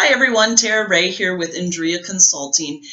Hi everyone, Tara Ray here with ENDREA Consulting.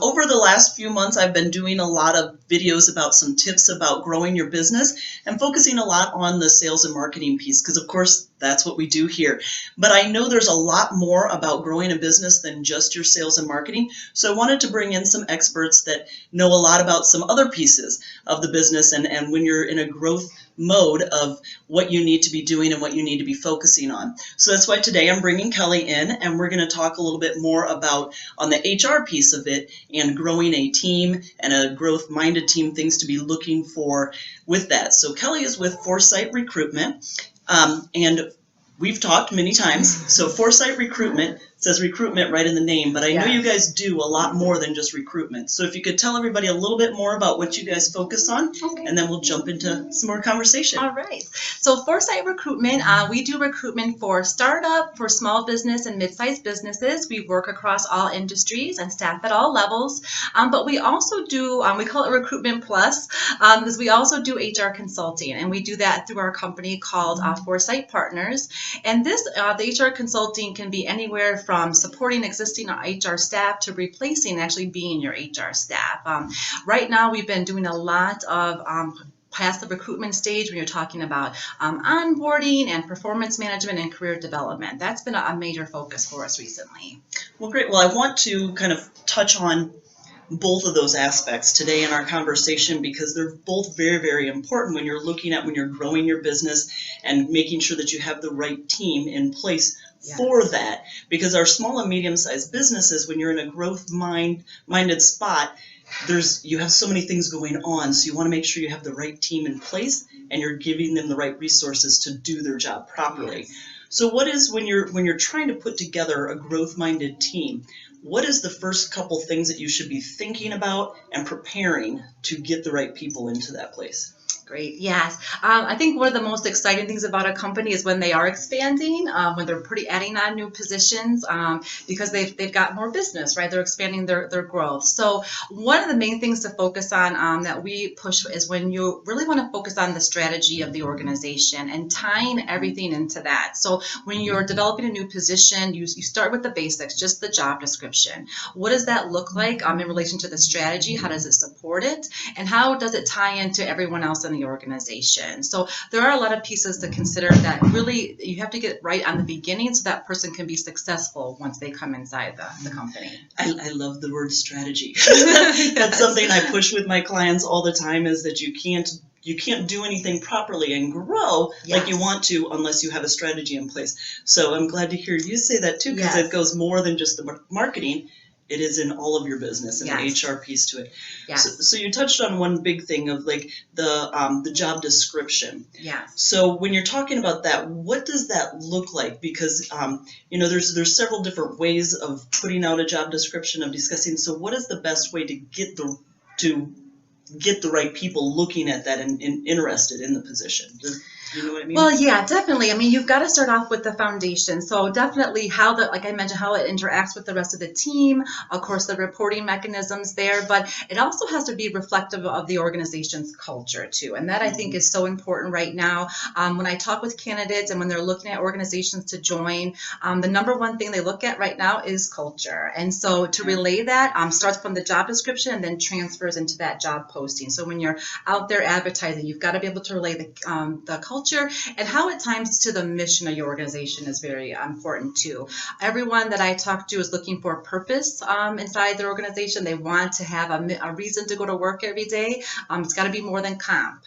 Over the last few months I've been doing a lot of videos about some tips about growing your business and focusing a lot on the sales and marketing piece because of course that's what we do here. But I know there's a lot more about growing a business than just your sales and marketing, so I wanted to bring in some experts that know a lot about some other pieces of the business and when you're in a growth mode of what you need to be doing and what you need to be focusing on. So that's why today I'm bringing Kelly in and we're going to talk a little bit more about on the HR piece of it and growing a team and a growth-minded team, things to be looking for with that. So Kelly is with Forsite Recruitment and we've talked many times. So Forsite Recruitment says recruitment right in the name, but I know you guys do a lot more than just recruitment. So if you could tell everybody a little bit more about what you guys focus on, and then we'll jump into some more conversation. All right. So Forsite Recruitment, we do recruitment for startup, for small business and mid-sized businesses. We work across all industries and staff at all levels. But we also do, we call it Recruitment Plus, because we also do HR consulting, and we do that through our company called Forsite Partners. And this, the HR consulting can be anywhere from supporting existing HR staff to replacing actually being your HR staff. Right now, we've been doing a lot of past the recruitment stage when you're talking about onboarding and performance management and career development. That's been a major focus for us recently. Well, great. Well, I want to kind of touch on both of those aspects today in our conversation because they're both very, very important when you're looking at when you're growing your business and making sure that you have the right team in place for that. Because our small and medium-sized businesses, when you're in a growth-minded spot, you have so many things going on, so you want to make sure you have the right team in place and you're giving them the right resources to do their job properly. So what is, when you're trying to put together a growth-minded team, what is the first couple things that you should be thinking about and preparing to get the right people into that place? Great. Yes. I think one of the most exciting things about a company is when they are expanding, when they're adding on new positions, because they've got more business, right? They're expanding their growth. So one of the main things to focus on that we push is when you really want to focus on the strategy of the organization and tying everything into that. So when you're developing a new position, you start with the basics, just the job description. What does that look like in relation to the strategy? How does it support it? And how does it tie into everyone else in the organization? So there are a lot of pieces to consider that really you have to get right on the beginning so that person can be successful once they come inside the company. I love the word strategy. That's something I push with my clients all the time, is that you can't do anything properly and grow like you want to unless you have a strategy in place. So I'm glad to hear you say that too, because it goes more than just the marketing. It is in all of your business and the HR piece to it. So you touched on one big thing of like the job description. So when you're talking about that, what does that look like? Because there's several different ways of putting out a job description, of discussing. So what is the best way to get the right people looking at that and interested in the position? You know what I mean? Well, yeah, definitely. I mean, you've got to start off with the foundation. So definitely like I mentioned, how it interacts with the rest of the team, of course, the reporting mechanisms there, but it also has to be reflective of the organization's culture too. And that I think is so important right now. When I talk with candidates and when they're looking at organizations to join, the number one thing they look at right now is culture. And so to relay that starts from the job description and then transfers into that job posting. So when you're out there advertising, you've got to be able to relay the culture and how it ties to the mission of your organization is very important too. Everyone that I talk to is looking for a purpose inside their organization. They want to have a reason to go to work every day. It's got to be more than comp.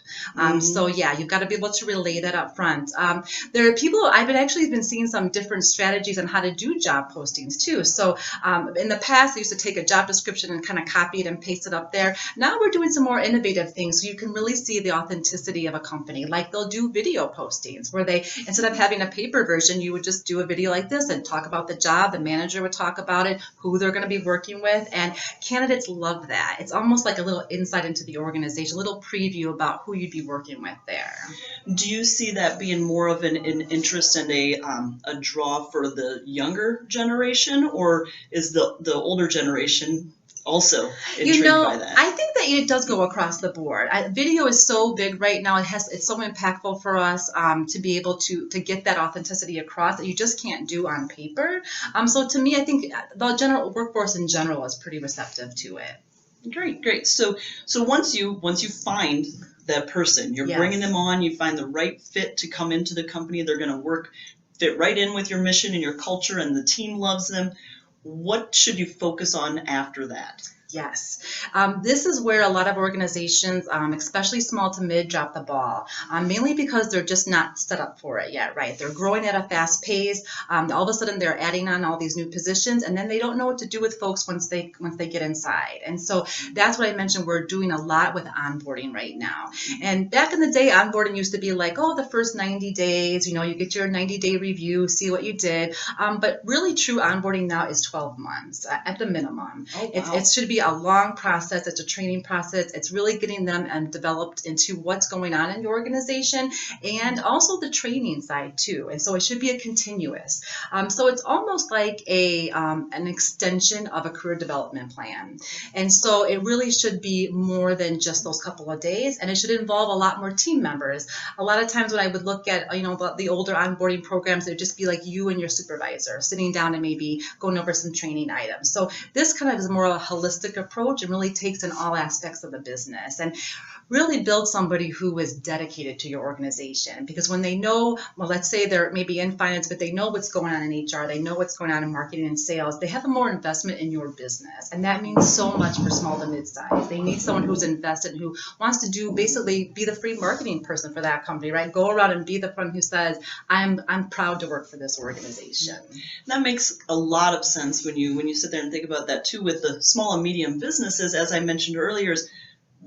So yeah, you've got to be able to relay that up front. There are people, I've been seeing some different strategies on how to do job postings too. So in the past, I used to take a job description and kind of copy it and paste it up there. Now we're doing some more innovative things so you can really see the authenticity of a company. Like they'll do video postings where they, instead of having a paper version, you would just do a video like this and talk about the job. The manager would talk about it, who they're going to be working with, and candidates love that. It's almost like a little insight into the organization, a little preview about who you'd be working with there. Do you see that being more of an interest and a draw for the younger generation, or is the older generation also intrigued by that. I think that it does go across the board. Video is so big right now. It's so impactful for us to be able to get that authenticity across that you just can't do on paper. So to me, I think the general workforce in general is pretty receptive to it. Great. So once you find that person, you're bringing them on, you find the right fit to come into the company, they're going to fit right in with your mission and your culture, and the team loves them. What should you focus on after that? Yes. This is where a lot of organizations, especially small to mid, drop the ball, mainly because they're just not set up for it yet, right? They're growing at a fast pace. All of a sudden, they're adding on all these new positions, and then they don't know what to do with folks once they get inside. And so that's what I mentioned. We're doing a lot with onboarding right now. And back in the day, onboarding used to be like, oh, the first 90 days, you get your 90-day review, see what you did. But really true onboarding now is 12 months at the minimum. Oh, wow. It should be a long process. It's a training process. It's really getting them developed into what's going on in your organization, and also the training side too. And so it should be a continuous. So it's almost like an extension of a career development plan. And so it really should be more than just those couple of days, and it should involve a lot more team members. A lot of times when I would look at the older onboarding programs, it would just be like you and your supervisor sitting down and maybe going over some training items. So this kind of is more of a holistic approach and really takes in all aspects of the business and really build somebody who is dedicated to your organization. Because when they know, well, let's say they're maybe in finance, but they know what's going on in HR, they know what's going on in marketing and sales, they have a more investment in your business. And that means so much for small to mid-size. They need someone who's invested and who wants to basically be the free marketing person for that company, right? Go around and be the one who says, I'm proud to work for this organization. That makes a lot of sense when you sit there and think about that too, with the small and medium businesses, as I mentioned earlier,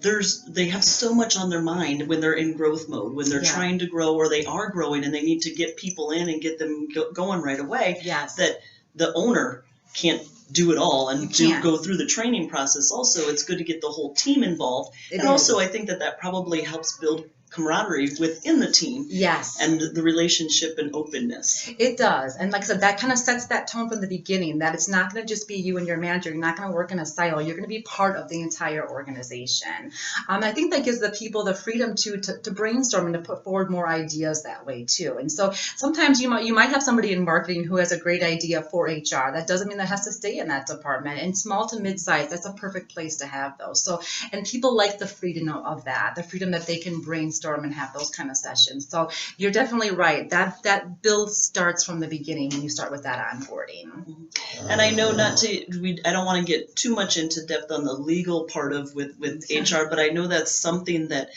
they have so much on their mind when they're in growth mode, when they're trying to grow or they are growing and they need to get people in and get them going right away. Yes. That the owner can't do it all and go through the training process. Also, it's good to get the whole team involved. Also, I think that probably helps build camaraderie within the team. Yes. And the relationship and openness. It does. And like I said, that kind of sets that tone from the beginning, that it's not going to just be you and your manager. You're not going to work in a silo. You're going to be part of the entire organization. I think that gives the people the freedom to brainstorm and to put forward more ideas that way too. And so sometimes you might have somebody in marketing who has a great idea for HR. That doesn't mean that has to stay in that department. And small to mid-size, that's a perfect place to have those. So, and people like the freedom of that, the freedom that they can brainstorm and have those kind of sessions. So you're definitely right. That build starts from the beginning when you start with that onboarding. And I know I don't want to get too much into depth on the legal part of with HR, but I know that's something that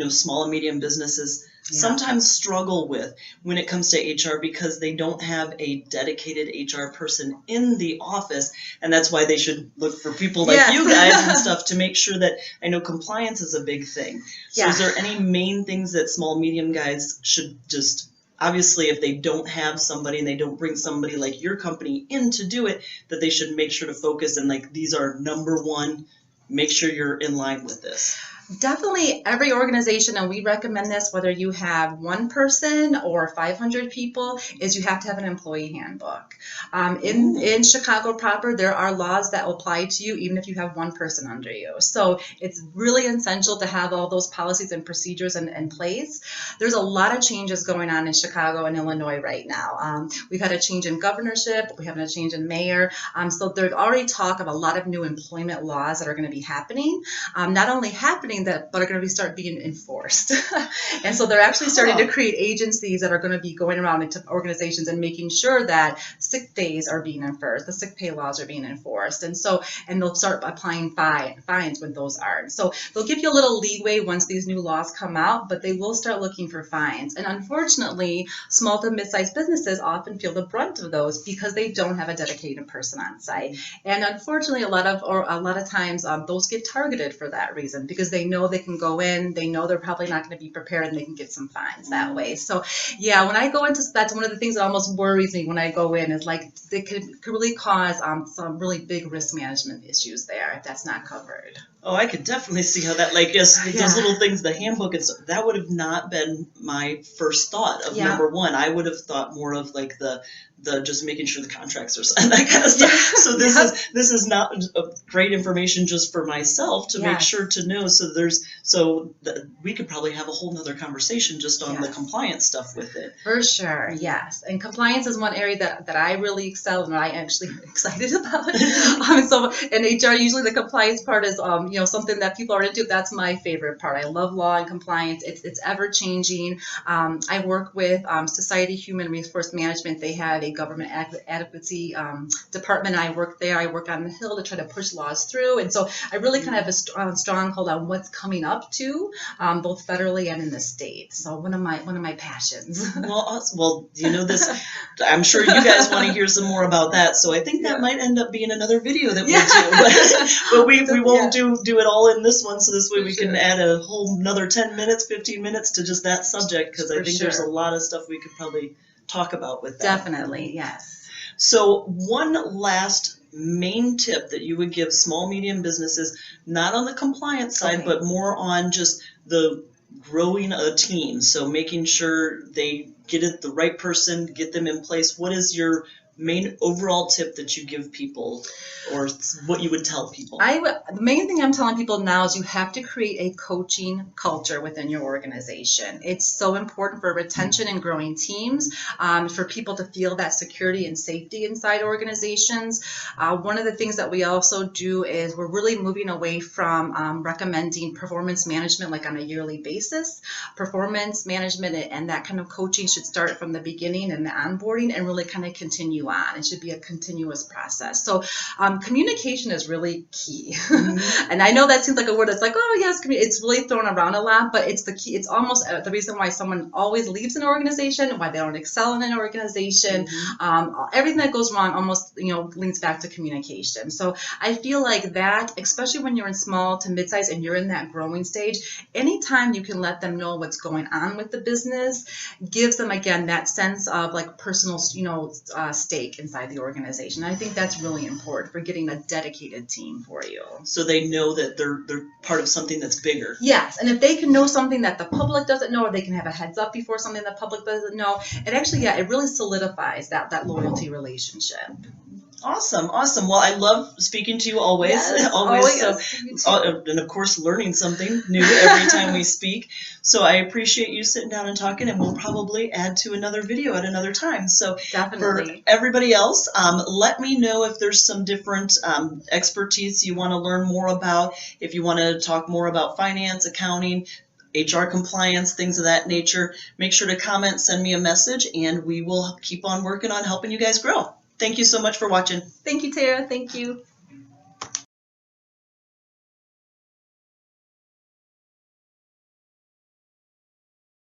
small and medium businesses sometimes struggle with when it comes to HR, because they don't have a dedicated HR person in the office, and that's why they should look for people like you guys and stuff to make sure that, I know compliance is a big thing. So is there any main things that small medium guys should just, obviously if they don't have somebody and they don't bring somebody like your company in to do it, that they should make sure to focus and these are number one, make sure you're in line with this? Definitely every organization, and we recommend this whether you have one person or 500 people, is you have to have an employee handbook. In Chicago proper, there are laws that apply to you even if you have one person under you. So it's really essential to have all those policies and procedures in place. There's a lot of changes going on in Chicago and Illinois right now. We've had a change in governorship. We have a change in mayor. So there's already talk of a lot of new employment laws that are going to be happening. Not only happening, but are going to start being enforced. And so they're actually starting to create agencies that are going to be going around into organizations and making sure that sick days are being enforced, the sick pay laws are being enforced. And they'll start applying fines when those aren't. So they'll give you a little leeway once these new laws come out, but they will start looking for fines. And unfortunately, small to mid-sized businesses often feel the brunt of those because they don't have a dedicated person on site. And unfortunately, a lot of times those get targeted for that reason, because they know they can go in, they know they're probably not going to be prepared, and they can get some fines that way. So yeah, when I go into, that's one of the things that almost worries me when I go in, is they could really cause some really big risk management issues there if that's not covered. Oh, I could definitely see how that, like, yes, those Yeah. little things, the handbook and stuff, that would have not been my first thought of Yeah. number one. I would have thought more of like the just making sure the contracts are signed, that kind of stuff. Yeah. So this is not great information just for myself to make Yes. sure to know. So we could probably have a whole nother conversation just on the Yes. compliance stuff with it. For sure, yes. And compliance is one area that I really excel in, and I actually am excited about. So in HR, usually the compliance part is something that people are into. That's my favorite part. I love law and compliance. It's ever changing. I work with Society Human Resource Management. They have a government adequacy department. I work there. I work on the Hill to try to push laws through, and so I really kind of have a stronghold on what's coming up to both federally and in the state. So one of my passions. Well, you know this. I'm sure you guys want to hear some more about that. So I think that might end up being another video that we'll do. But we won't do it all in this one. So this way we can add a whole another 10 minutes, 15 minutes to just that subject, because I think there's a lot of stuff we could probably talk about with that. Definitely, yes. So one last main tip that you would give small, medium businesses, not on the compliance side, but more on just the growing a team. So making sure they get it the right person, get them in place. What is your main overall tip that you give people, or what you would tell people? The main thing I'm telling people now is you have to create a coaching culture within your organization. It's so important for retention and growing teams, for people to feel that security and safety inside organizations. One of the things that we also do is we're really moving away from recommending performance management like on a yearly basis. Performance management and that kind of coaching should start from the beginning and the onboarding and really kind of continue on. It should be a continuous process. So communication is really key. And I know that seems like a word that's like, oh yes, it's really thrown around a lot, but it's the key. It's almost the reason why someone always leaves an organization, why they don't excel in an organization. Everything that goes wrong almost links back to communication. So I feel like that, especially when you're in small to mid-size and you're in that growing stage, anytime you can let them know what's going on with the business gives them, again, that sense of like personal stake inside the organization. I think that's really important for getting a dedicated team for you. So they know that they're part of something that's bigger. Yes, and if they can know something that the public doesn't know, or they can have a heads up before something the public doesn't know, it actually, it really solidifies that loyalty relationship. Awesome. Well, I love speaking to you always. Yes, So, and of course, learning something new every time we speak. So I appreciate you sitting down and talking, and we'll probably add to another video at another time. So definitely. For everybody else, let me know if there's some different expertise you want to learn more about. If you want to talk more about finance, accounting, HR compliance, things of that nature, make sure to comment, send me a message, and we will keep on working on helping you guys grow. Thank you so much for watching. Thank you, Tara. Thank you.